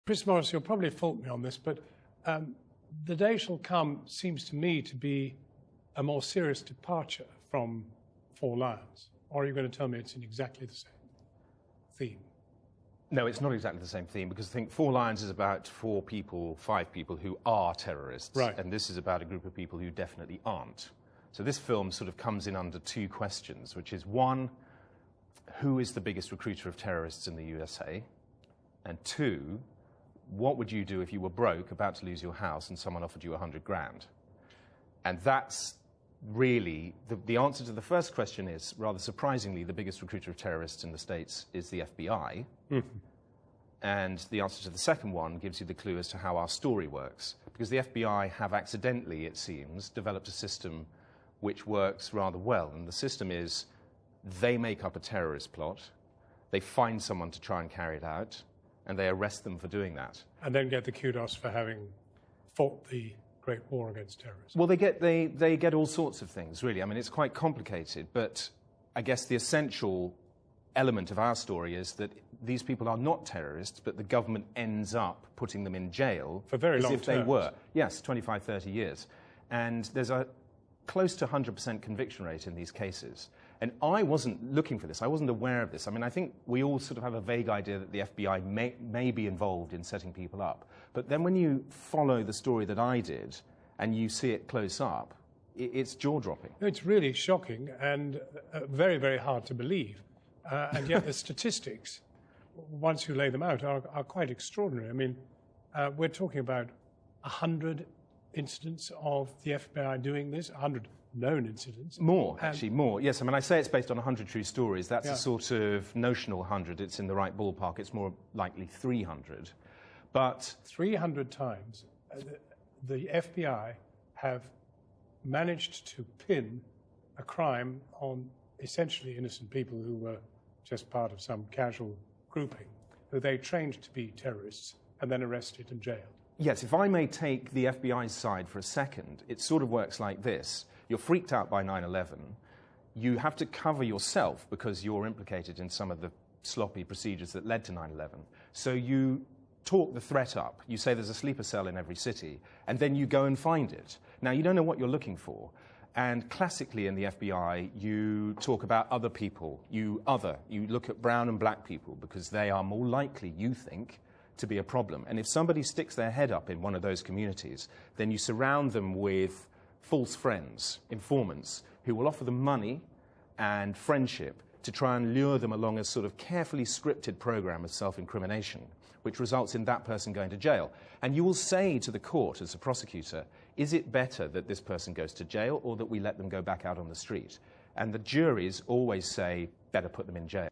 Chris Morris, you'll probably fault me on this, but The Day Shall Come seems to me to be a more serious departure from Four Lions. Or are you going to tell me it's in exactly the same theme? No, it's not exactly the same theme, because I think Four Lions is about 5 people who are terrorists. Right. And this is about a group of people who definitely aren't. So this film sort of comes in under 2 questions, which is, 1, who is the biggest recruiter of terrorists in the USA? And 2, what would you do if you were broke, about to lose your house, and someone offered you 100 grand? And that's really, the answer to the first question is, rather surprisingly, the biggest recruiter of terrorists in the States is the FBI. And the answer to the second one gives you the clue as to how our story works. Because the FBI have accidentally, it seems, developed a system which works rather well. And the system is, they make up a terrorist plot, they find someone to try and carry it out, and they arrest them for doing that. And then get the kudos for having fought the Great War against terrorism. Well, they get all sorts of things, really. I mean, it's quite complicated, but I guess the essential element of our story is that these people are not terrorists, but the government ends up putting them in jail for very long as if they were. Yes, 25, 30 years. And there's a close to 100% conviction rate in these cases. And I wasn't looking for this. I wasn't aware of this. I mean, I think we all sort of have a vague idea that the FBI may be involved in setting people up. But then when you follow the story that I did and you see it close up, it's jaw-dropping. It's really shocking and very, very hard to believe. And yet the statistics, once you lay them out, are quite extraordinary. I mean, we're talking about 100 incidents of the FBI doing this, 100 known incidents. More, actually, more. Yes, I mean, I say it's based on 100 true stories. That's Yeah. a sort of notional 100. It's in the right ballpark. It's more likely 300. But 300 times the FBI have managed to pin a crime on essentially innocent people who were just part of some casual grouping, who they trained to be terrorists and then arrested and jailed. yes, if I may take the FBI's side for a second, it sort of works like this. You're freaked out by 9/11. You have to cover yourself because you're implicated in some of the sloppy procedures that led to 9/11. So you talk the threat up. You say there's a sleeper cell in every city, and then you go and find it. Now, you don't know what you're looking for. And classically in the FBI, you talk about other people. You look at brown and black people because they are more likely, you think, to be a problem. And if somebody sticks their head up in one of those communities, then you surround them with false friends, informants, who will offer them money and friendship to try and lure them along a sort of carefully scripted program of self-incrimination, which results in that person going to jail. And you will say to the court, as a prosecutor, is it better that this person goes to jail or that we let them go back out on the street? And the juries always say, better put them in jail.